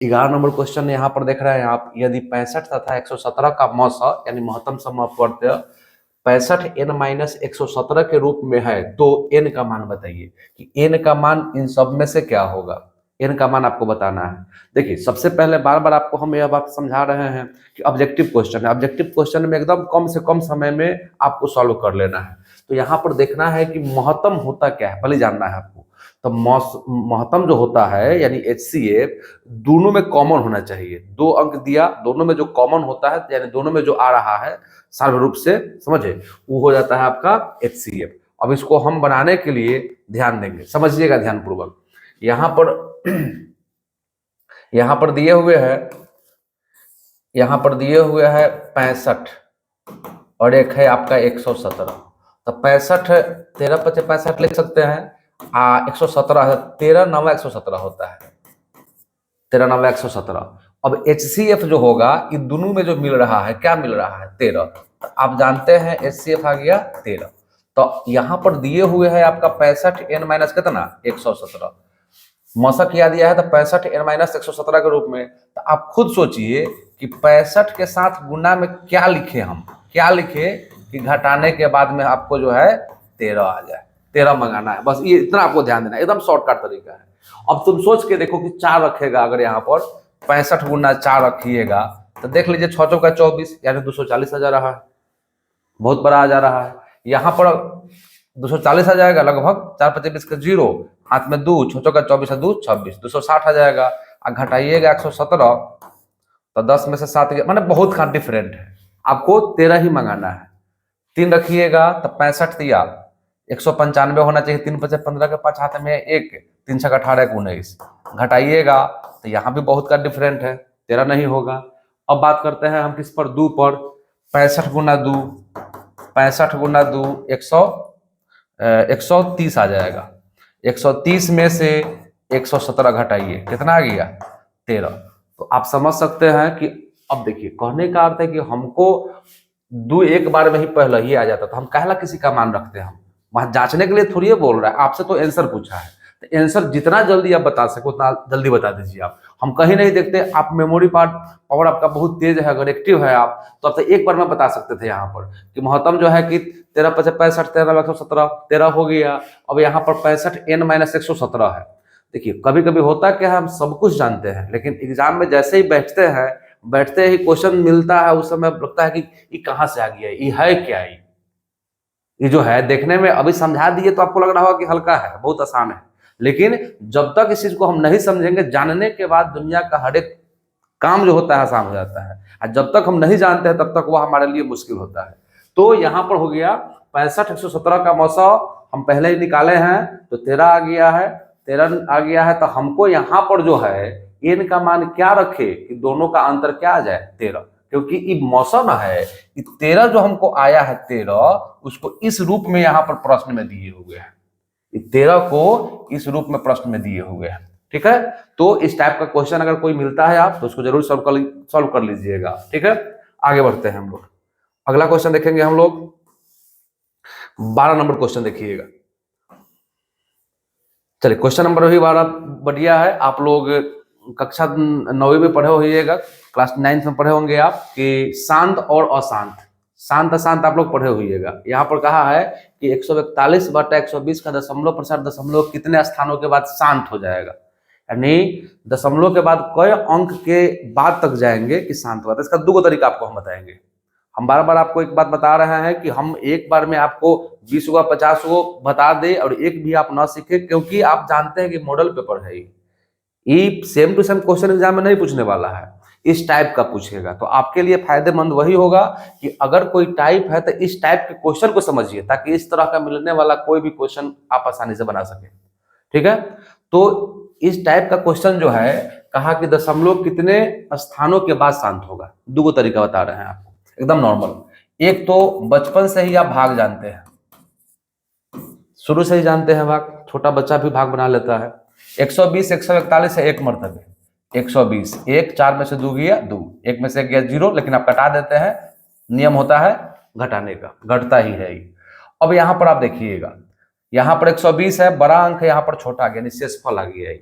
11 number question यहाँ पर देख रहे हैं आप, यदि 65 तथा 117 का मौसा यानी महत्तम समअपवर्त्य 65 n माइनस 117 के रूप में है तो n का मान बताइए कि n का मान इन सब में से क्या होगा। n का मान आपको बताना है। देखिए सबसे पहले बार बार आपको हम यह बात समझा रहे हैं कि ऑब्जेक्टिव क्वेश्चन है, ऑब्जेक्टिव क्वेश्चन में एकदम कम से कम समय में आपको सॉल्व कर लेना है। तो यहाँ पर देखना है कि महत्तम होता क्या है, पहले जानना है आपको। तो महत्तम जो होता है यानी HCF दोनों में कॉमन होना चाहिए। 2 अंक दिया, दोनों में जो कॉमन होता है यानी दोनों में जो आ रहा है सार्व रूप से, समझे, वो हो जाता है आपका HCF। अब इसको हम बनाने के लिए ध्यान देंगे, समझिएगा ध्यानपूर्वक। यहाँ पर यहाँ पर दिए हुए है, यहाँ पर दिए हुए है 65 और एक है आपका 117। तो 65 13 × 5 = 65 लिख सकते हैं। 117 है, 13 × 9 = 117 होता है, 13 × 9 = 117। अब HCF जो होगा इन दोनों में जो मिल रहा है, क्या मिल रहा है, 13। तो आप जानते हैं HCF आ गया 13। तो यहाँ पर दिए हुए है आपका 65 n माइनस कितना 117, मौसा किया दिया है तो 65 n माइनस 117 के रूप में। तो आप खुद सोचिए कि 65 के साथ गुना में क्या लिखे, हम क्या लिखे कि घटाने के बाद में आपको जो है 13 आ जाए, 13 मंगाना है। बस ये इतना आपको ध्यान देना है, एकदम शॉर्टकट तरीका है। अब तुम सोच के देखो कि 4 रखेगा, अगर यहाँ पर 65 गुना 4 रखिएगा तो देख लीजिए 6 चौका 24 यानी 240 आ जा रहा है, बहुत बड़ा आ जा रहा है। यहाँ पर 240 आ जाएगा लगभग, 4 × 25 का 0, हाथ में 2, 6 चौका 24 2 26, 260 आ जाएगा। और घटाइएगा 117 तो 10 में से 7 मतलब बहुत का डिफरेंट है, आपको 13 ही मंगाना है। 3 रखिएगा तो 65 दिया, 195 होना चाहिए। 3 × 5 = 15 के 5 हाथ में 1, 3 × 6 = 18 19। घटाइएगा तो यहाँ भी बहुत का डिफरेंट है, 13 नहीं होगा। अब बात करते हैं हम किस पर, 2 पर। 65 गुना 2, 65 गुना 2 130 आ जाएगा। 130 में से 117 घटाइए, कितना आ गया 13। तो आप समझ सकते हैं कि अब देखिए कहने का अर्थ है कि हमको 2 एक बार में ही पहले ही आ जाता, तो हम कहला किसी का मान रखते हैं, हम वहां जांचने के लिए थोड़ी बोल रहा है आपसे, तो आंसर पूछा है। तो आंसर जितना जल्दी आप बता सको उतना जल्दी बता दीजिए। आप हम कहीं नहीं देखते, आप मेमोरी पावर आपका बहुत तेज है, अगर एक्टिव है आप तो अब तक एक बार में बता सकते थे यहाँ पर कि महत्तम जो है कि 13 × 5 = 65, 13 × 117 13 हो गया। अब यहाँ पर 65 n माइनस 117 है। देखिए कभी कभी होता क्या है, हम सब कुछ जानते हैं लेकिन एग्जाम में जैसे ही बैठते ही क्वेश्चन मिलता है, उस समय लगता है कि ये कहाँ से आ गया, ये है क्या, ये जो है देखने में अभी समझा दिए तो आपको लग रहा होगा कि हल्का है, बहुत आसान है, लेकिन जब तक इस चीज को हम नहीं समझेंगे, जानने के बाद दुनिया का हर एक काम जो होता है आसान हो जाता है, और जब तक हम नहीं जानते हैं तब तक वह हमारे लिए मुश्किल होता है। तो यहाँ पर हो गया 65 117 का मौसा हम पहले ही निकाले हैं, तो 13 आ गया है, 13 आ गया है। तो हमको यहाँ पर जो है n का मान क्या रखे कि दोनों का अंतर क्या आ जाए 13, क्योंकि ये मौसम है, 13 जो हमको आया है 13, उसको इस रूप में यहाँ पर प्रश्न में दिए हुए हैं, 13 को इस रूप में प्रश्न में दिए हुए हैं। ठीक है, तो इस टाइप का क्वेश्चन अगर कोई मिलता है आप तो उसको जरूर सॉल्व कर लीजिएगा। ठीक है, आगे बढ़ते हैं हम लोग, अगला क्वेश्चन देखेंगे हम लोग। 12 नंबर क्वेश्चन देखिएगा। चलिए क्वेश्चन नंबर भी 12 बढ़िया है। आप लोग कक्षा 9वीं में पढ़े होइएगा, क्लास 9th में पढ़े होंगे आप कि शांत और अशांत, शांत अशांत आप लोग पढ़े होइएगा। यहाँ पर कहा है कि 141/120 का दशमलव प्रसार दशमलव कितने स्थानों के बाद शांत हो जाएगा, यानी दशमलव के बाद कई अंक के बाद तक जाएंगे कि शांत हुआ। तो इसका 2 तरीका आपको हम बताएंगे। हम बार बार आपको एक बात बता रहे हैं कि हम एक बार में आपको 20 गो 50 गो बता दे और एक भी आप ना सीखे, क्योंकि आप जानते हैं कि मॉडल पेपर है, ये same to same question exam में नहीं पूछने वाला है, इस टाइप का पूछेगा। तो आपके लिए फायदेमंद वही होगा कि अगर कोई टाइप है तो इस टाइप के क्वेश्चन को समझिए, ताकि इस तरह का मिलने वाला कोई भी क्वेश्चन आप आसानी से बना सके। ठीक है, तो इस टाइप का क्वेश्चन जो है, कहा कि दशमलव कितने स्थानों के बाद शांत होगा। 2 तरीका बता रहे हैं आपको, एकदम नॉर्मल। एक तो बचपन से ही आप भाग जानते हैं, शुरू से ही जानते हैं भाग, छोटा बच्चा भी भाग बना लेता है। 120 141 है एक मरतबे, 120 1 4 में से 2 गया 2, 1 में से गया 0, लेकिन आप घटा देते हैं, नियम होता है घटाने का, घटता ही है ये। अब यहाँ पर आप देखिएगा, यहाँ पर 120 है, बड़ा अंक है, यहाँ पर छोटा आ गया, शेषफल आ गया है।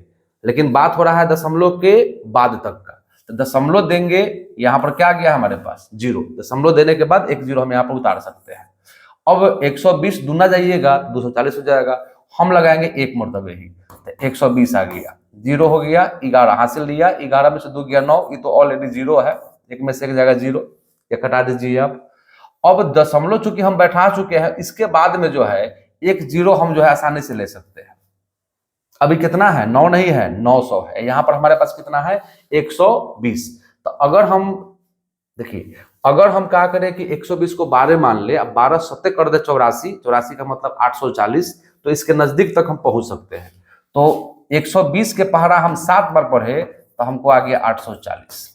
लेकिन बात हो रहा है दशमलव के बाद तक का, तो दशमलव देंगे, यहाँ पर क्या गया हमारे पास 0, दशमलव देने के बाद एक 0 हम यहाँ पर उतार सकते हैं। अब 120 दूना जाइएगा 240 हो जाएगा, हम लगाएंगे एक मरतबे ही, तो 120 आ गया, 0 हो गया, 11 हासिल लिया, 11 में से 2 गया 9, ये तो ऑलरेडी 0 है, एक में से एक जाएगा 0, ये कटा दीजिए आप। अब दशमलव चूंकि हम बैठा चुके हैं, इसके बाद में जो है एक 0 हम जो है आसानी से ले सकते हैं। अभी कितना है, 9 नहीं है, 900 है, यहाँ पर हमारे पास कितना है 120। तो अगर हम देखिए, अगर हम क्या करें कि 120 को 12 मान ले, अब 12 सत्ते कर दे 84, 84 का मतलब 840, तो इसके नजदीक तक हम पहुंच सकते हैं। तो 120 के पहाड़ा हम 7 बार पढ़े तो हमको आ गया 840,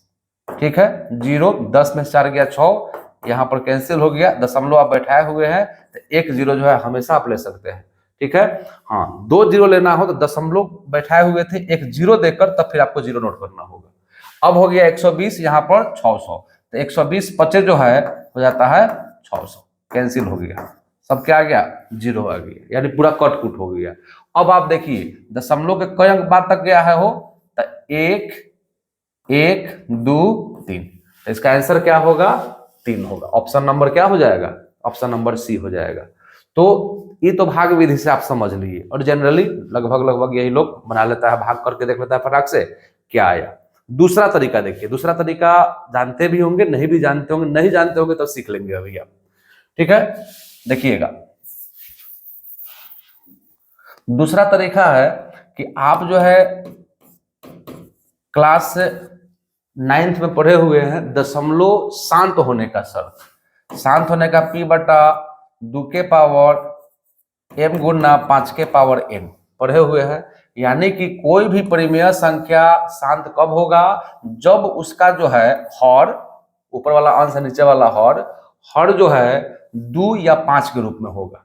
ठीक है। 0 10 में से 4 गया 6, यहाँ पर कैंसिल हो गया, दशमलव आप बैठाए हुए हैं तो एक 0 जो है हमेशा आप ले सकते हैं, ठीक है। हाँ, 2 0 लेना हो तो दशमलव बैठाए हुए थे, एक 0 देकर तब फिर आपको 0 नोट करना होगा। अब हो गया 120, यहाँ पर 600, तो 120 25 जो है हो जाता है 600, कैंसिल हो गया, सब क्या आ गया 0 आ गया, यानी पूरा कट कुट हो गया। अब आप देखिए दशमलव के कई अंक बाद तक गया है हो, तो 1 1 2 3, तो इसका आंसर क्या होगा 3 होगा। ऑप्शन नंबर क्या हो जाएगा, ऑप्शन नंबर सी हो जाएगा। तो ये तो भाग विधि से आप समझ लीजिए, और जनरली लगभग यही लोग बना लेता है, भाग करके देख लेता है फटाक से क्या आया। दूसरा तरीका देखिए, दूसरा तरीका जानते भी होंगे, नहीं भी जानते होंगे, नहीं जानते होंगे तो सीख लेंगे अभी आप, ठीक है। देखिएगा, दूसरा तरीका है कि आप जो है क्लास 9th में पढ़े हुए हैं दशमलव शांत होने का शर्त, शांत होने का p बटा 2 के पावर m गुना 5 के पावर n पढ़े हुए हैं। यानी कि कोई भी परिमेय संख्या शांत कब होगा, जब उसका जो है हर, ऊपर वाला अंश नीचे वाला हर जो है 2 या 5 के रूप में होगा,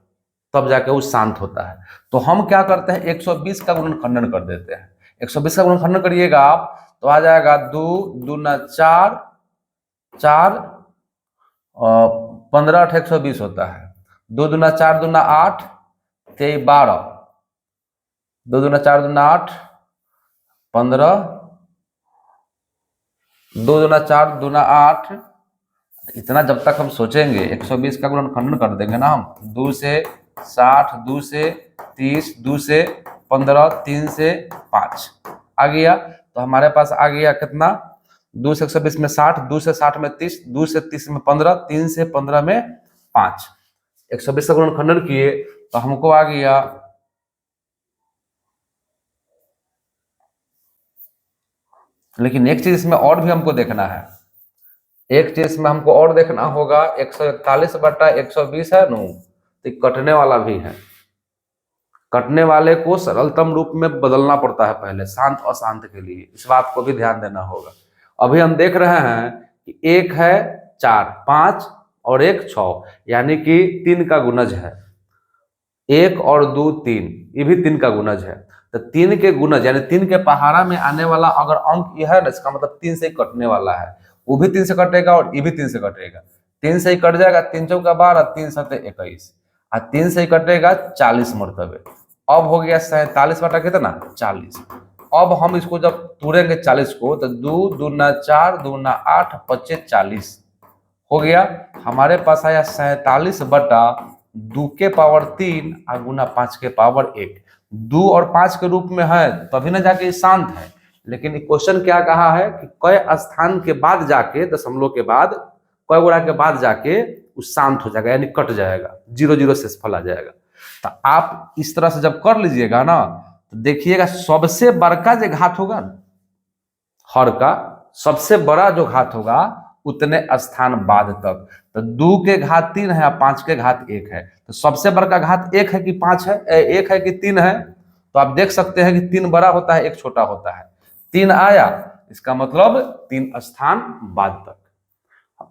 तब जाके वो शांत होता है। तो हम क्या करते हैं 120 का गुणनखंडन कर देते हैं। 120 का गुणनखंडन करिएगा आप तो आ जाएगा 2 दूना 4 4 15 8 120 होता है, 2 दूना 4 दूना 8 तेई 12, 2 दूना 4 दूना 8 15, 2 दूना 4 दूना 8, इतना जब तक हम सोचेंगे 120 का गुणनखंडन कर देंगे ना हम, 2 से 60, 2 से 30, 2 से 15, 3 से 5 आ गया, तो हमारे पास आ गया कितना 2 से 120 में 60, 2 से 60 में 30, 2 से 30 में 15, 3 से 15 में 5, 120 का गुणनखंडन किए तो हमको आ गया लेकिन एक चीज इसमें और भी हमको देखना है, एक चीज में हमको और देखना होगा, 141 बटा 120 है नो, तो कटने वाला भी है, कटने वाले को सरलतम रूप में बदलना पड़ता है पहले शांत अशांत के लिए, इस बात को भी ध्यान देना होगा। अभी हम देख रहे हैं कि एक है 4 5 और एक 6, यानी कि 3 का गुणज है, 1 और 2 3, ये भी 3 का गुणज है। तो 3 के गुणज यानी 3 के पहाड़ा में आने वाला अगर अंक यह है ना, इसका मतलब 3 से ही कटने वाला है, वो भी 3 से कटेगा और ये भी 3 से कटेगा, 3 से ही कट जाएगा, 3 चौका 12, 3 सते 21, और 3 से ही कटेगा 40 मरतबे। अब हो गया 47 बटा कितना 40। अब हम इसको जब तोड़ेंगे 40 को तो 2 दूना 4 दूना 8 25 40 हो गया, हमारे पास आया 47 बटा 2 के पावर 3 और गुना 5 के पावर 1। 2 और 5 के रूप में है तभी ना जाके शांत है, लेकिन क्वेश्चन क्या कहा है कि कई स्थान के बाद जाके, दशमलव के बाद कई गुणा के बाद जाके वो शांत हो जाएगा, यानी कट जाएगा, 0 0 शेषफल आ जाएगा। तो आप इस तरह से जब कर लीजिएगा ना तो देखिएगा सबसे बड़का जो घात होगा हर का, सबसे बड़ा जो घात होगा उतने स्थान बाद तक, तो 2 के घात 3 है, 5 के घात 1 है, तो सबसे बड़का घात 1 है कि 5 है, 1 है कि 3 है, तो आप देख सकते हैं कि 3 बड़ा होता है 1 छोटा होता है, 3 आया इसका मतलब 3 स्थान बाद तक।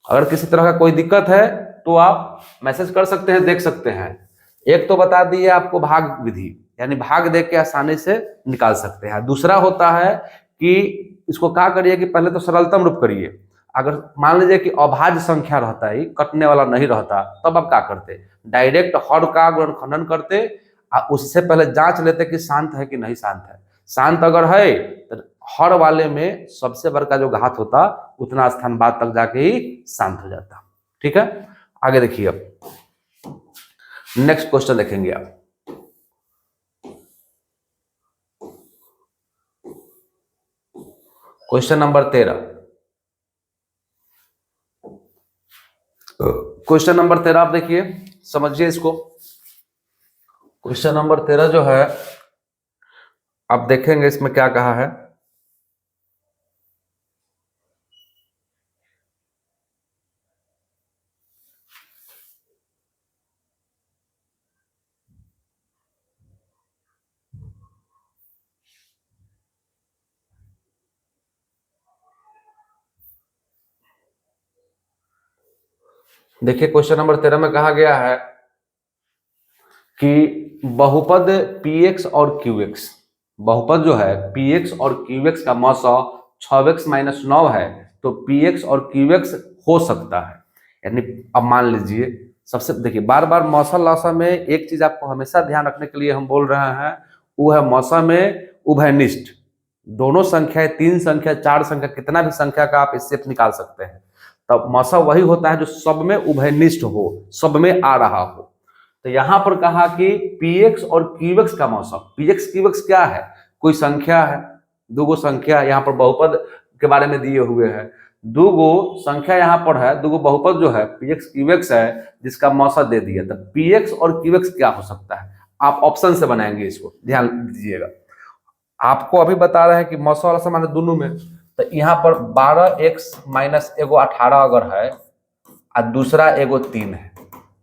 अगर किसी तरह का कोई दिक्कत है तो आप मैसेज कर सकते हैं, देख सकते हैं। एक तो बता दिए आपको भाग विधि, यानी भाग देख के आसानी से निकाल सकते हैं। दूसरा होता है कि इसको क्या करिए कि पहले तो सरलतम रूप करिए, अगर मान लीजिए कि अभाज्य संख्या रहता है, कटने वाला नहीं रहता, तब आप क्या करते डायरेक्ट हर का गुणनखंडन करते, उससे पहले जांच लेते कि शांत है कि नहीं शांत है। शांत अगर है तो हर वाले में सबसे बड़का जो घात होता उतना स्थान बाद तक जाके ही शांत हो जाता। ठीक है, आगे देखिए, अब नेक्स्ट क्वेश्चन देखेंगे आप। Question number 13। क्वेश्चन नंबर 13 आप देखिए, समझिए इसको। क्वेश्चन नंबर 13 जो है, आप देखेंगे इसमें क्या कहा है। देखिए क्वेश्चन नंबर 13 में कहा गया है कि बहुपद px और qx, बहुपद जो है px और qx का मौसा 6x - 9 है, तो px और qx हो सकता है। यानी अब मान लीजिए, सबसे देखिए बार बार मौसा लौसा में एक चीज आपको हमेशा ध्यान रखने के लिए हम बोल रहे हैं, वो है मौसा में उभयनिष्ठ। दोनों संख्या, 3 संख्या, 4 संख्या, कितना भी संख्या का आप इससे निकाल सकते हैं। तब मौसा वही होता है जो सब में उभयनिष्ठ हो, सब में आ रहा हो। तो यहां पर कहा कि px और qx का मौसा, px qx क्या है, कोई संख्या है, दो संख्या यहाँ पर बहुपद के बारे में दिए हुए हैं, दो संख्या यहाँ पर है, दो बहुपद जो है px qx है, जिसका मौसा दे दिया। तो px और qx क्या हो सकता है, आप ऑप्शन से बनाएंगे, इसको ध्यान दीजिएगा। आपको अभी बता रहे हैं कि मौसा वाला समान है दोनों में, तो यहाँ पर 12x - एगो 18 अगर है और दूसरा एगो 3 है,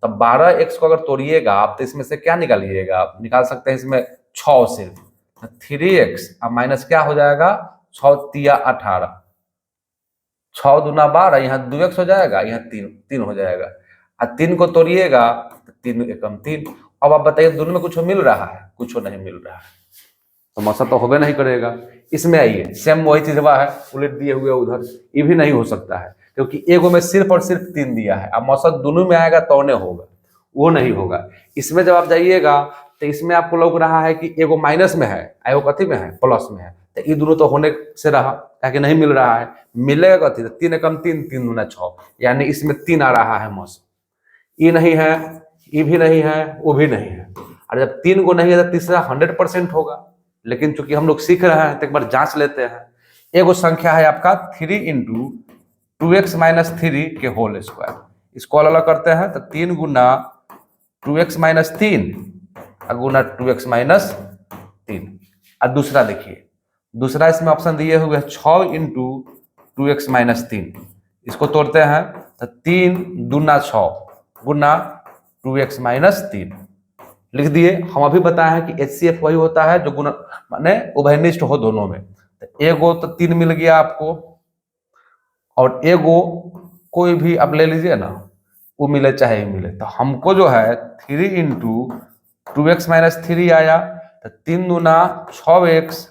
तो 12x को अगर तोड़िएगा आप तो इसमें से क्या निकालिएगा, आप निकाल सकते हैं इसमें 6 से, तो 3x और माइनस क्या हो जाएगा, 6 तिया 18, 6 दूना 12, यहाँ 2x हो जाएगा, यहाँ 3 हो जाएगा, और 3 को तोड़िएगा तो 3 एकम 3। अब आप बताइए दोनों में कुछ मिल रहा है, कुछ नहीं मिल रहा है, तो मौसा तो होबे नहीं करेगा। इसमें आइए, सेम वही चीज है, उलट दिए हुए उधर, ये भी नहीं हो सकता है, क्योंकि एगो में सिर्फ और सिर्फ 3 दिया है। अब मौसा दोनों में आएगा तो नहीं होगा, वो नहीं होगा। इसमें जब आप जाइएगा तो इसमें आपको लग रहा है कि एगो माइनस में है, एगो कथी में है, प्लस में है, तो ये दोनों तो होने से रहा, ताकि नहीं मिल रहा है, मिलेगा कथी, तो 3 एकम 3, 3 दूना 6, यानी इसमें 3 आ रहा है मौसा। ये नहीं है, ये भी नहीं है, वो भी नहीं है, और जब 3 को नहीं है तो तीसरा 100% होगा। लेकिन चूंकि हम लोग सीख रहे हैं तो एक बार जांच लेते हैं। एगो संख्या है आपका 3 × 2x - 3 के होल स्क्वायर, इसको अलग करते हैं तो 3 गुना 2x - 3 गुना 2x - 3। और दूसरा देखिए, दूसरा इसमें ऑप्शन दिए हुए हैं 6 × 2x - 3, इसको तोड़ते हैं तो 3 दूना 6 गुना 2x - 3 लिख दिए। हम अभी बताए हैं कि HCF वही होता है जो गुना माने उभयनिष्ठ हो दोनों में। तो एगो तो 3 मिल गया आपको, और एगो कोई भी आप ले लीजिए ना, वो मिले चाहे मिले। तो हमको जो है 3 × 2x - 3 आया, तो 3 दूना 6x,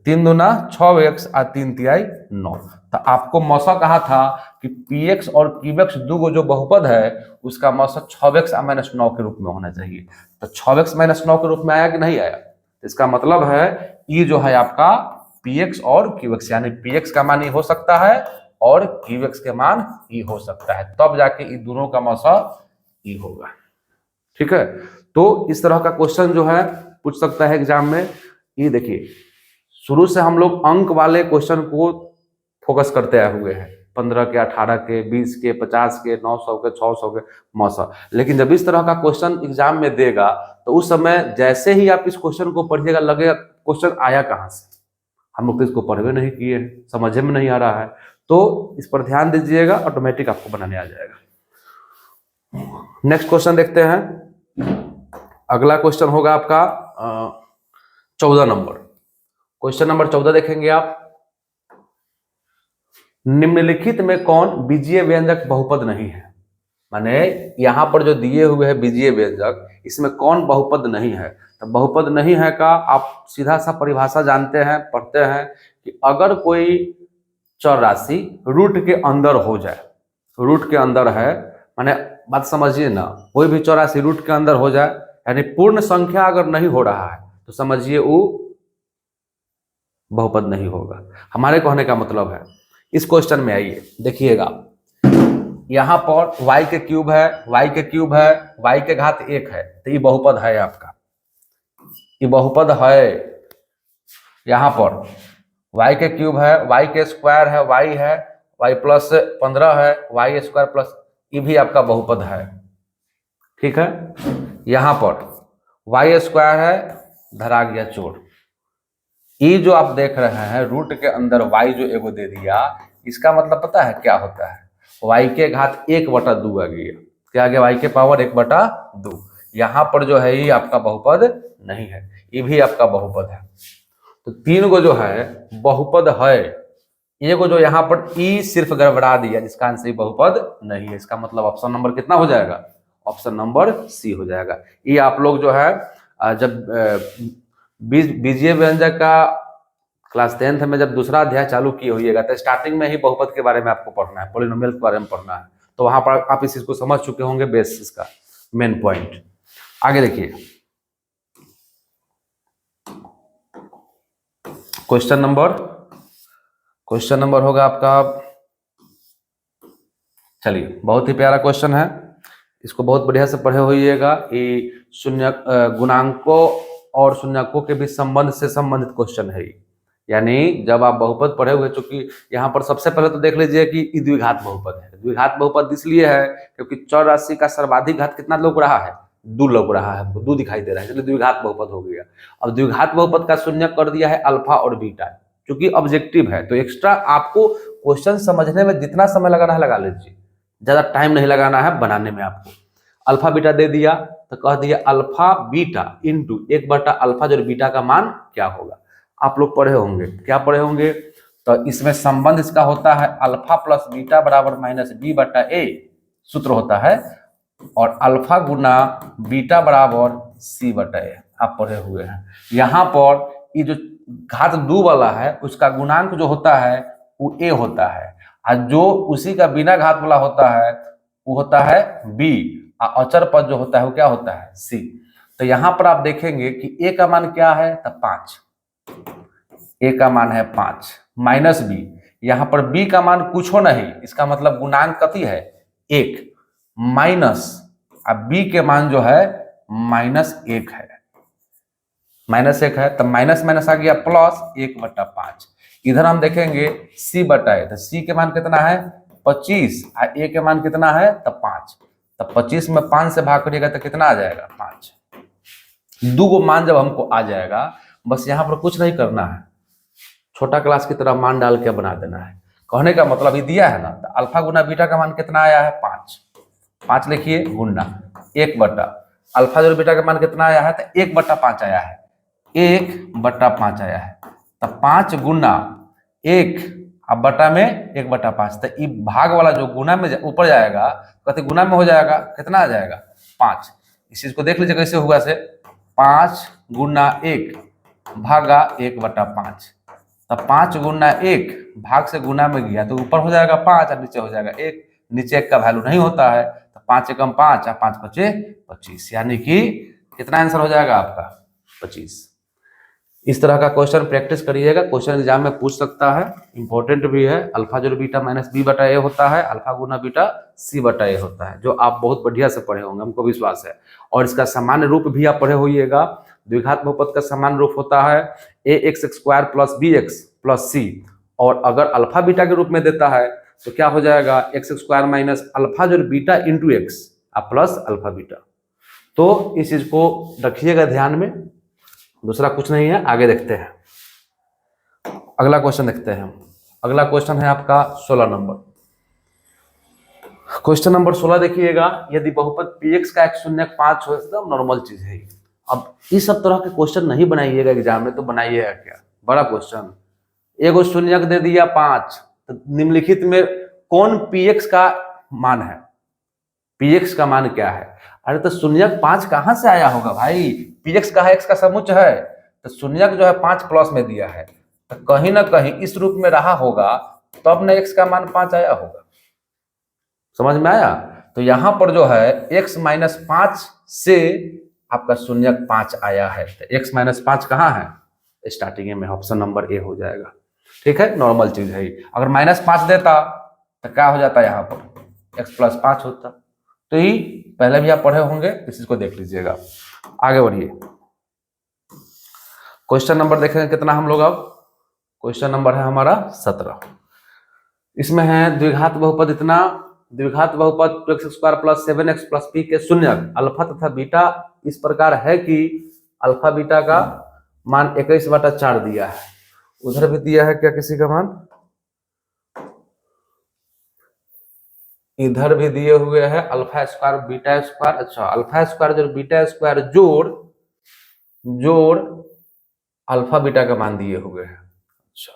3 दूना 6x और 3 तिहाई 9। तो आपको मौसा कहा था कि px और qx दो जो बहुपद है उसका मौसा 6x - 9 के रूप में होना चाहिए। तो 6x - 9 के रूप में आया कि नहीं आया, इसका मतलब है ये जो है आपका px और qx, यानी px का मान ये हो सकता है और qx के मान ये हो सकता है, तब जाके ये दोनों का मौसा ये होगा। ठीक है, तो इस तरह का क्वेश्चन जो है पूछ सकता है एग्जाम में। ये देखिए, शुरू से हम लोग अंक वाले क्वेश्चन को फोकस करते आए हुए हैं, 15 के, 18 के, 20 के, 50 के, 900 के, 600 के मौसा। लेकिन जब इस तरह का क्वेश्चन एग्जाम में देगा तो उस समय जैसे ही आप इस क्वेश्चन को पढ़िएगा लगेगा क्वेश्चन आया कहाँ से, हम लोग तो इसको पढ़वे नहीं किए, समझ में नहीं आ रहा है। तो इस पर ध्यान दीजिएगा, ऑटोमेटिक आपको बनाने आ जाएगा। नेक्स्ट क्वेश्चन देखते हैं। अगला क्वेश्चन होगा आपका 14 नंबर। क्वेश्चन नंबर 14 देखेंगे आप। निम्नलिखित में कौन बीजीय व्यंजक बहुपद नहीं है, माने यहां पर जो दिए हुए हैं बीजीय व्यंजक, इसमें कौन बहुपद नहीं है। तो बहुपद नहीं है का आप सीधा सा परिभाषा जानते हैं, पढ़ते हैं कि अगर कोई चर राशि रूट के अंदर हो जाए, रूट के अंदर है, माने बात समझिए ना, कोई भी चर राशि रूट के अंदर हो जाए, यानी पूर्ण संख्या अगर नहीं हो रहा है तो समझिए वो बहुपद नहीं होगा। हमारे कहने का मतलब है, इस क्वेश्चन में आइए देखिएगा, यहां पर y के क्यूब है, y के क्यूब है, y के घात 1 है, तो ये बहुपद है आपका, ये बहुपद है। यहां पर y के क्यूब है, y के स्क्वायर है, y है, y प्लस 15 है, y स्क्वायर प्लस, ये भी आपका बहुपद है। ठीक है, यहां पर y स्क्वायर है, धरा गया चोर। ये जो आप देख रहे हैं रूट के अंदर y जो एगो दे दिया, इसका मतलब पता है क्या होता है, y के घात 1/2 आ गया, क्या आ गया, y के पावर 1/2। यहाँ पर जो है ये आपका बहुपद नहीं है, ये भी आपका बहुपद है। तो 3 गो जो है बहुपद है, एगो जो यहाँ पर ई सिर्फ गड़बड़ा दिया, जिसका आंसर बहुपद नहीं है। इसका मतलब ऑप्शन नंबर कितना हो जाएगा, ऑप्शन नंबर सी हो जाएगा। ये आप लोग जो है जब बीजीय व्यंजक का क्लास 10th में जब दूसरा अध्याय चालू किए होइएगा तो स्टार्टिंग में ही बहुपद के बारे में आपको पढ़ना है, पॉलिनोमियल के बारे में पढ़ना है, तो वहां पर आप इस चीज को समझ चुके होंगे, बेस इसका मेन पॉइंट। आगे देखिए, क्वेश्चन नंबर होगा आपका, चलिए बहुत ही प्यारा क्वेश्चन है, इसको बहुत बढ़िया से पढ़े होइएगा। ये शून्य गुणांकों और शून्यकों के बीच संबंध से संबंधित क्वेश्चन है, यानी जब आप बहुपद पढ़े हुए, चूंकि यहाँ पर सबसे पहले तो देख लीजिए कि ये द्विघात बहुपद है। द्विघात बहुपद इसलिए है क्योंकि चर राशि का सर्वाधिक घात कितना लौक रहा है, 2 लौक रहा है, हमको 2 दिखाई दे रहा है, इसलिए द्विघात बहुपद हो गया। अब द्विघात बहुपद का शून्य कर दिया है अल्फा और बीटा, क्योंकि ऑब्जेक्टिव है तो एक्स्ट्रा आपको क्वेश्चन समझने में जितना समय लगाना है लगा लीजिए, ज्यादा टाइम नहीं लगाना है बनाने में। आपको अल्फा बीटा दे दिया तो कह दिया अल्फा बीटा इंटू 1/अल्फा जो बीटा का मान क्या होगा, आप लोग पढ़े होंगे, क्या पढ़े होंगे, तो इसमें संबंध इसका होता है अल्फा प्लस बीटा बराबर -b/a सूत्र होता है, और अल्फा गुना बीटा बराबर c/a आप पढ़े हुए हैं। यहाँ पर ये जो घात 2 वाला है उसका गुणांक जो होता है वो a होता है, और जो उसी का बिना घात वाला होता है वो होता है b, और अचर पद जो होता है वो क्या होता है c। तो यहाँ पर आप देखेंगे कि a का मान क्या है, तो 5, a का मान है 5 माइनस b, यहाँ पर b का मान कुछ हो नहीं, इसका मतलब गुणांक कति है 1 माइनस, अब b के मान जो है -1 है, -1 है, तब माइनस माइनस आ गया प्लस 1/5। इधर हम देखेंगे c/a, तो c के मान कितना है 25, और a के मान कितना है तब 5, तब 25 में 5 से भाग करिएगा तो कितना आ जाएगा 5। 2 गो मान जब हमको आ जाएगा, बस यहाँ पर कुछ नहीं करना है, छोटा क्लास की तरह मान डाल के बना देना है। कहने का मतलब ये दिया है ना, तो अल्फा गुना बीटा का मान कितना आया है 5 लिखिए गुना 1/, अल्फा जो बीटा का मान कितना आया है तो 1/5 आया है, 1/5 आया है, तब 5 गुना 1 अब बटा में 1/5, तो ये भाग वाला जो गुना में ऊपर जाएगा, कहते गुना में हो जाएगा, कितना आ जाएगा 5। इस चीज को देख लीजिए कैसे होगा, से 5 गुना 1 भागा 1/5, तब 5 गुना 1 भाग से गुना में गया तो ऊपर हो जाएगा 5 और नीचे हो जाएगा 1, नीचे 1 का वैल्यू नहीं होता है, तो 5 एकम 5 और 5 पचे 25, यानी कि कितना आंसर हो जाएगा आपका 25। इस तरह का क्वेश्चन प्रैक्टिस करिएगा, क्वेश्चन एग्जाम में पूछ सकता है, इंपॉर्टेंट भी है। अल्फा जो बीटा -b/a होता है, अल्फा गुना बीटा c/a होता है, जो आप बहुत बढ़िया से पढ़े होंगे, हमको विश्वास है। और इसका सामान्य रूप भी आप पढ़े होइएगा। द्विघात बहुपद का सामान्य रूप होता है ax² + bx + c, और अगर अल्फा बीटा के रूप में देता है तो क्या हो जाएगा x² - अल्फा जो beta into x plus alpha beta. तो इस चीज को रखिएगा ध्यान में, दूसरा कुछ नहीं है। आगे देखते हैं, अगला क्वेश्चन देखते हैं। अगला क्वेश्चन है आपका 16 नंबर। क्वेश्चन नंबर 16 देखिएगा, यदि बहुपद px का 105 हो, एकदम नॉर्मल चीज है। अब इस सब तरह के क्वेश्चन नहीं बनाइएगा एग्जाम में, तो बनाइएगा क्या, बड़ा क्वेश्चन। एगो शून्यक दे दिया 5, तो निम्नलिखित में कौन px का मान है, px का मान क्या है। अरे तो शून्यक 5 कहां से आया होगा भाई, px का है, x का समुच्च है, तो शून्यक जो है 5 प्लस में दिया है, तो कहीं ना कहीं इस रूप में रहा होगा, तब न x का मान 5 आया होगा। समझ में आया। तो यहां पर जो है x - 5 से आपका शून्यक 5 आया है, तो x - 5 कहाँ है, स्टार्टिंग में ऑप्शन नंबर ए हो जाएगा। ठीक है, नॉर्मल चीज है। अगर -5 देता तो क्या हो जाता यहाँ पर x+5 होता। तो ये पहले भी आप पढ़े होंगे, इस चीज को देख लीजिएगा। आगे बढ़िए, क्वेश्चन नंबर देखेंगे कितना हम लोग। अब क्वेश्चन नंबर है हमारा 17। इसमें है द्विघात बहुपद इतना, द्विघात बहुपद 2x² + 7x + p के शून्यक अल्फा तथा बीटा इस प्रकार है कि अल्फा बीटा का मान 21/4 दिया है। उधर भी दिया है क्या किसी का मान? इधर भी दिए हुए हैं α² β²। अच्छा, α² जो β² जोड़ अल्फा बीटा का मान दिए हुए हैं। अच्छा,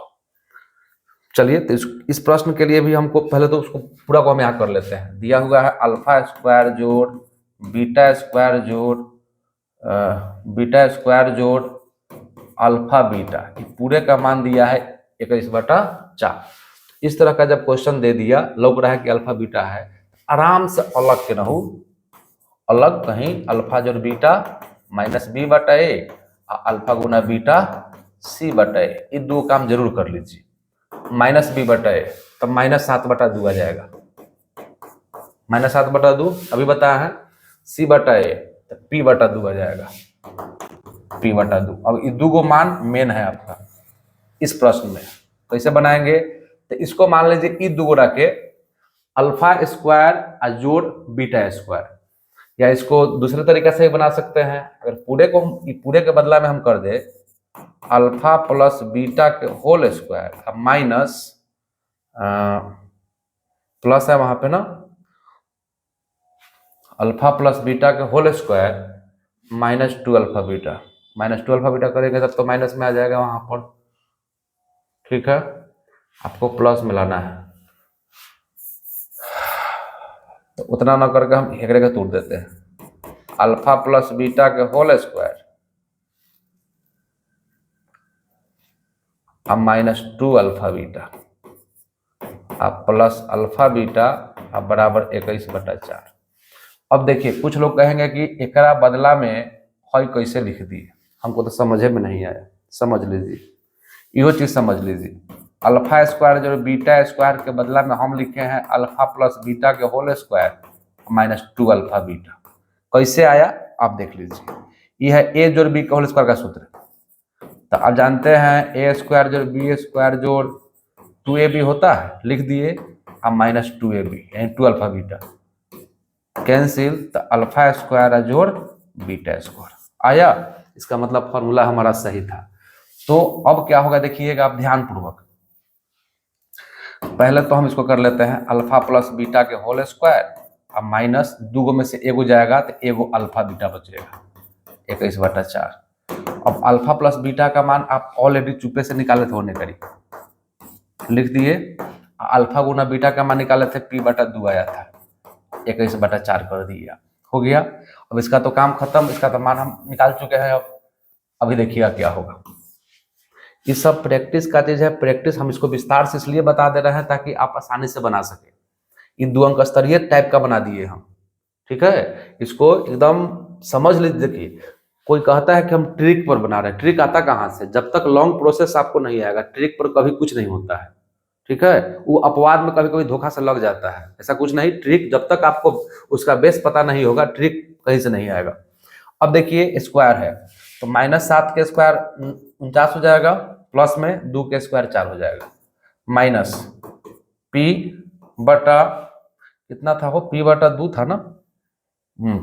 चलिए तो इस प्रश्न के लिए भी हमको पहले तो उसको पूरा को हम यहाँ कर लेते हैं। दिया हुआ है α² जोड़ β² जोड़ β² जोड़ अल्फा बीटा, पूरे का मान दिया है 21/4। इस तरह का जब क्वेश्चन दे दिया, लग रहा है कि अल्फा बीटा है, आराम से अलग के रहू, अलग कहीं अल्फा जोड़ बीटा -b/a अल्फा गुना बीटा c/a, ये दो काम जरूर कर लीजिए। -b/a तब -7/2 आ जाएगा, -7/2 अभी बताया है, c/a तो p/2 आ जाएगा, p/2। अब ये दो मान मेन है आपका इस प्रश्न में, कैसे बनाएंगे? तो इसको मान लीजिए ई दो रखे α² जोड़ β², या इसको दूसरे तरीके से ही बना सकते हैं। अगर पूरे के बदला में हम कर दे अल्फा प्लस बीटा के होल स्क्वायर माइनस प्लस है वहां पे ना, अल्फा प्लस बीटा के whole square -2 alpha beta, -2 alpha beta करेंगे तब तो माइनस में आ जाएगा वहां पर। ठीक है, आपको प्लस मिलाना है तो उतना ना करके हम हेकड़े का तोड़ देते हैं। अल्फा प्लस बीटा के होल स्क्वायर अब -2 अल्फा बीटा अब प्लस अल्फा बीटा अब बराबर 21/4। अब देखिए, कुछ लोग कहेंगे कि एकरा बदला में हई कैसे लिख दिए, हमको तो समझे में नहीं आया। समझ लीजिए, यो चीज समझ लीजिए, α² जो β² के बदला में हम लिखे हैं अल्फा प्लस बीटा के होल स्क्वायर -2 अल्फा बीटा। कैसे आया आप देख लीजिए, यह है a जोड़ b के होल स्क्वायर का सूत्र। तो आप जानते हैं a² जोड़ b² जोड़ 2ab होता है, लिख दिए। अब -2ab यानी 2 अल्फा बीटा कैंसिल, तो α² जोड़ β² आया। इसका मतलब फॉर्मूला हमारा सही था। तो अब क्या होगा देखिएगा आप ध्यान पूर्वक। पहले तो हम इसको कर लेते हैं अल्फा प्लस बीटा के होल स्क्वायर, अब माइनस दो में से एगो जाएगा तो एगो अल्फा बीटा बचेगा 21/4। अब अल्फा प्लस बीटा का मान आप ऑलरेडी चुपे से निकाले थे, होने करी लिख दिए। अल्फा गुना बीटा का मान निकाले थे, p/2 आया था, 21/4 कर दिया, हो गया। अब इसका तो काम खत्म, इसका तो मान हम निकाल चुके हैं। अब अभी देखिएगा क्या होगा। ये सब प्रैक्टिस का चीज है, प्रैक्टिस हम इसको विस्तार से इसलिए बता दे रहे हैं ताकि आप आसानी से बना सके। ये 2 अंक स्तरीय टाइप का बना दिए हम, ठीक है, इसको एकदम समझ लीजिए। देखिए, कोई कहता है कि हम ट्रिक पर बना रहे हैं, ट्रिक आता कहाँ से? जब तक लॉन्ग प्रोसेस आपको नहीं आएगा, ट्रिक पर कभी कुछ नहीं होता है, ठीक है। वो अपवाद में कभी कभी धोखा से लग जाता है, ऐसा कुछ नहीं। ट्रिक जब तक आपको उसका बेस पता नहीं होगा, ट्रिक कहीं से नहीं आएगा। अब देखिए, स्क्वायर है तो -7 के स्क्वायर 49 हो जाएगा, प्लस में 2 के स्क्वायर 4 हो जाएगा, माइनस p बटा कितना था वो, p/2 था ना,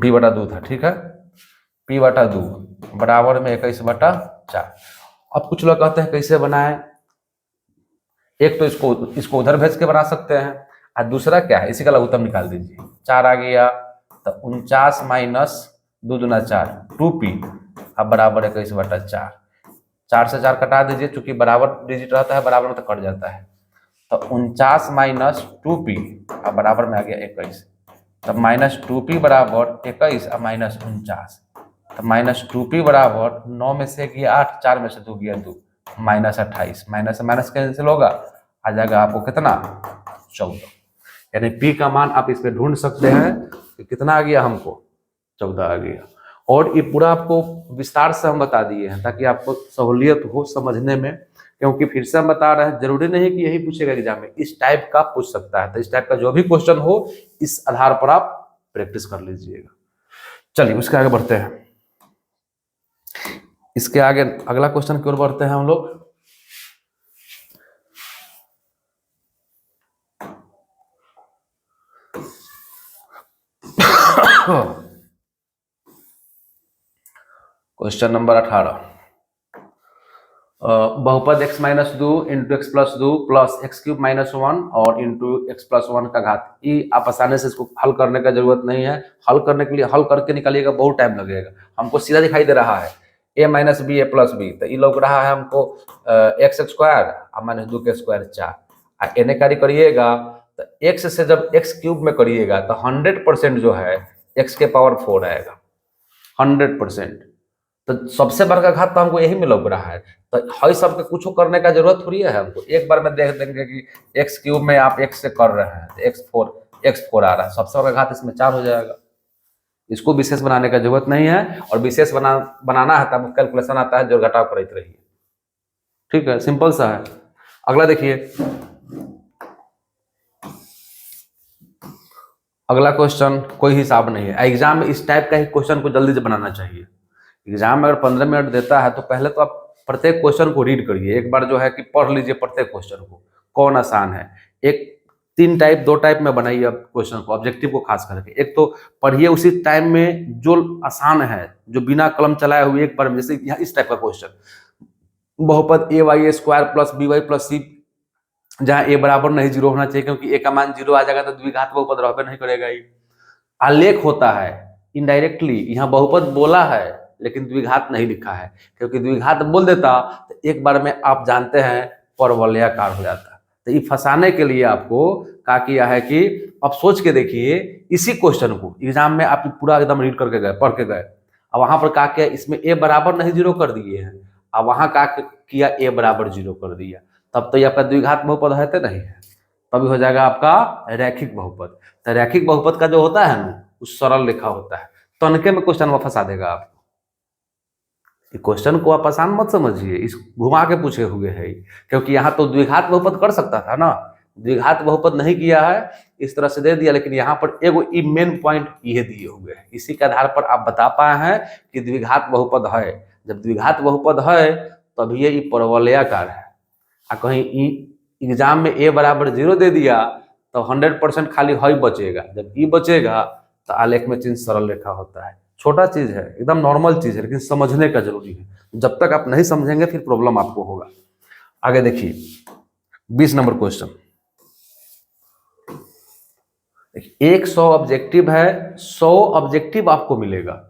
p/2 था, ठीक है, p/2 बराबर में 21/4। अब कुछ लोग कहते हैं कैसे बनाएं, एक तो इसको उधर भेज के बना सकते हैं, और दूसरा क्या है, इसी का लघुत्तम निकाल दीजिए। 4 आ गया तो 49 माइनस 2 दूना 4 2p अब बराबर 21/4। 4 से 4 कटा दीजिए, चूंकि बराबर डिजिट रहता है, बराबर में तो कट जाता है। तो 49 माइनस 2p अब बराबर में आ गया 21, तब -2p बराबर 21 और -49, तो -2p बराबर 9 में से गया 8, 4 में से 2 गया 2, -28, माइनस माइनस कैंसिल होगा, आ जाएगा आपको कितना 14। यानी p का मान आप इस पे ढूंढ सकते हैं कि कितना आ गया, हमको 14 आ गया। और ये पूरा आपको विस्तार से हम बता दिए हैं ताकि आपको सहूलियत हो समझने में, क्योंकि फिर से हम बता रहे हैं जरूरी नहीं कि यही पूछेगा एग्जाम में, इस टाइप का पूछ सकता है। तो इस टाइप का जो भी क्वेश्चन हो इस आधार पर आप प्रैक्टिस कर लीजिएगा। चलिए उसके आगे बढ़ते हैं। इसके आगे अगला क्वेश्चन की ओर बढ़ते हैं हम लोग। क्वेश्चन नंबर 18, बहुपद x minus 2 into x plus 2 plus x cube minus 1 और इंटू एक्स प्लस 1 का घात। ये आप आसानी से इसको हल करने का जरूरत नहीं है। हल करने के लिए हल करके निकालिएगा, बहुत टाइम लगेगा। हमको सीधा दिखाई दे रहा है a minus B A plus B, तो ये लग रहा है हमको एक्स स्क्वायर और माइनस 2 के स्क्वायर 4। एने कार्य करिएगा तो x से जब x क्यूब में करिएगा तो 100% जो है x के पावर 4 आएगा, 100%। तो सबसे बड़ा घात तो हमको यही में लग रहा है। तो हई सबके कुछ करने का जरूरत थोड़ी है हमको, एक बार में देख देंगे कि एक्स क्यूब में आप x से कर रहे हैं तो x4 आ रहा है, सबसे बड़ा घात इसमें 4 हो जाएगा। इसको विशेष बनाने का जरूरत नहीं है, और विशेष बनाना है तब कैलकुलेशन आता है जो घटाव करते रहिए। ठीक है, सिंपल सा है। अगला देखिए, अगला क्वेश्चन कोई हिसाब नहीं है। एग्जाम में इस टाइप का ही क्वेश्चन को जल्दी से बनाना चाहिए। एग्जाम में अगर 15 मिनट देता है तो पहले तो आप प्रत्येक क्वेश्चन को रीड करिए, एक बार जो है कि पढ़ लीजिए प्रत्येक क्वेश्चन को, कौन आसान है। एक 2 टाइप में बनाइए आप क्वेश्चन को, ऑब्जेक्टिव को खास करके। एक तो पढ़िए उसी टाइम में जो आसान है, जो बिना कलम चलाए हुए एक बार में, जैसे यहाँ इस टाइप का क्वेश्चन, बहुपद a y square plus b y plus c, जहाँ ए बराबर नहीं 0 होना चाहिए, क्योंकि ए का मान 0 आ जाएगा तो द्विघात बहुपद रहबे नहीं करेगा। ये आलेख होता है इनडायरेक्टली, यहाँ बहुपद बोला है लेकिन द्विघात नहीं लिखा है, क्योंकि द्विघात बोल देता तो एक बार में आप जानते हैं परवलयाकार हो जाता। तो ये फंसाने के लिए आपको क्या किया है कि अब सोच के देखिए, इसी क्वेश्चन को एग्जाम में आप पूरा एकदम रीड करके गए, पढ़ के गए, अब वहां पर क्या किया, इसमें ए बराबर नहीं 0 कर दिए हैं, अब वहां क्या किया, ए बराबर 0 कर दिया, तब तो ये आपका द्विघात बहुपद है तो नहीं है, तभी हो जाएगा आपका रैखिक बहुपद। तो रैखिक बहुपद का जो होता है ना, उस सरल लिखा होता है, तनके में क्वेश्चन में फंसा देगा आपको। क्वेश्चन को आप आसान मत समझिए, इस घुमा के पूछे हुए है, क्योंकि यहाँ तो द्विघात बहुपद कर सकता था ना, द्विघात बहुपद नहीं किया है, इस तरह से दे दिया, लेकिन यहाँ पर एगो मेन पॉइंट ये दिए हुए हैं, इसी के आधार पर आप बता पाए हैं कि द्विघात बहुपद है। जब द्विघात बहुपद है तभी ये परवलयाकार है। कहीं एग्जाम में ए बराबर 0 दे दिया तो 100% खाली हई बचेगा, जब ई बचेगा तो आलेख में चिन्ह सरल रेखा होता है। छोटा चीज है, एकदम नॉर्मल चीज है, लेकिन समझने का जरूरी है। जब तक आप नहीं समझेंगे फिर प्रॉब्लम आपको होगा। आगे देखिए 20 नंबर क्वेश्चन, 100 ऑब्जेक्टिव है, 100 ऑब्जेक्टिव आपको मिलेगा।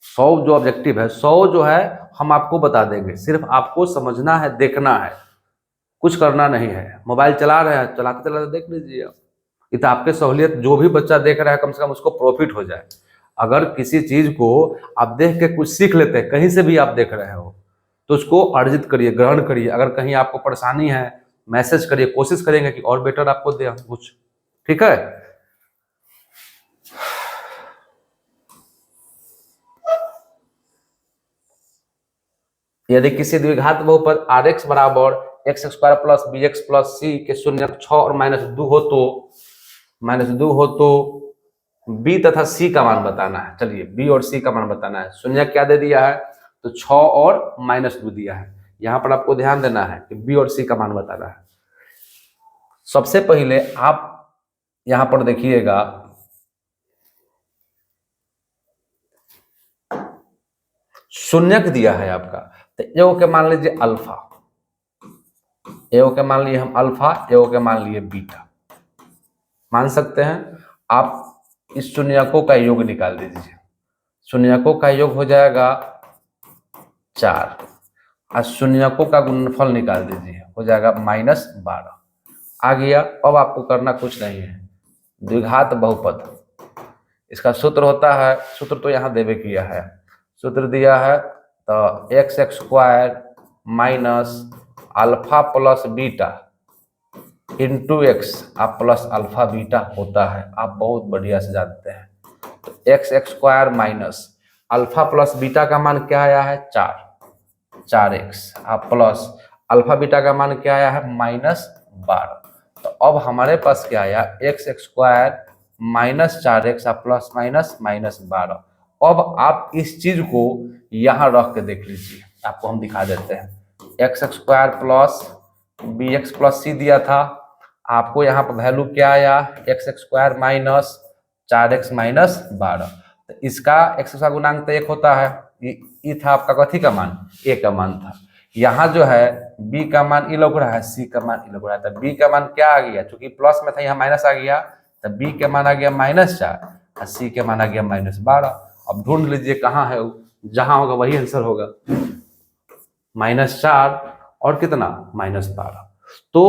100 जो ऑब्जेक्टिव है, 100 जो है हम आपको बता देंगे, सिर्फ आपको समझना है, देखना है, कुछ करना नहीं है। मोबाइल चला रहे हैं, चलाते चलाते देख लीजिए आप, ये तो आपके सहूलियत, जो भी बच्चा देख रहा है कम से कम उसको प्रॉफिट हो जाए। अगर किसी चीज को आप देख के कुछ सीख लेते हैं, कहीं से भी आप देख रहे हो तो उसको अर्जित करिए, ग्रहण करिए। अगर कहीं आपको परेशानी है मैसेज करिए, कोशिश करेंगे कि और बेटर आपको दे कुछ। ठीक है, यदि किसी द्विघात बहुपद Rx बराबर x square plus b x plus c के शून्य 6 और -2 हो तो बी तथा सी का मान बताना है। चलिए बी और सी का मान बताना है। शून्य क्या दे दिया है, तो 6 और -2 दिया है। यहां पर आपको ध्यान देना है कि बी और सी का मान बताना है। सबसे पहले आप यहां पर देखिएगा, शून्यक दिया है आपका, तो एगो के मान लीजिए अल्फा, एगो के मान लिए हम अल्फा, एगो के मान लिए बीटा, मान सकते हैं। आप इस शून्यकों का योग निकाल दीजिए, शून्यकों का योग हो जाएगा 4, और शून्यकों का गुणनफल निकाल दीजिए, हो जाएगा -12 आ गया। अब आपको करना कुछ नहीं है, द्विघात बहुपद, इसका सूत्र होता है, सूत्र तो यहाँ देवे किया है, सूत्र दिया है तो x square minus alpha plus beta into x आप प्लस अल्फा बीटा होता है, आप बहुत बढ़िया से जानते हैं। तो x square minus alpha plus beta का मान क्या आया है 4x आप प्लस अल्फा बीटा का मान क्या आया है -12। तो अब हमारे पास क्या आया x² -4x प्लस -12। अब आप इस चीज को यहां रख के देख लीजिए, आपको हम दिखा देते हैं। x² plus bx plus c दिया था, आपको यहाँ पर वैल्यू क्या आया x² -4x -12। तो इसका x का गुणांक तो 1 होता है, ये था आपका कथी का मान a का मान था। यहाँ जो है b का मान लग रहा है, c का मान लग रहा है। तो b का मान क्या आ गया, चूंकि प्लस में था यहाँ माइनस आ गया, तो b के मान आ गया -4 और c के मान आ गया -12। अब ढूंढ लीजिए कहाँ है वो, जहां होगा वही आंसर होगा, -4 और कितना -12। तो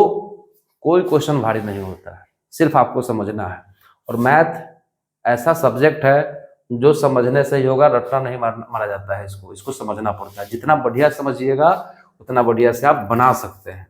कोई क्वेश्चन भारी नहीं होता है, सिर्फ आपको समझना है। और मैथ ऐसा सब्जेक्ट है जो समझने से ही होगा, रट्टा नहीं मारा जाता है, इसको समझना पड़ता है। जितना बढ़िया समझिएगा उतना बढ़िया से आप बना सकते हैं।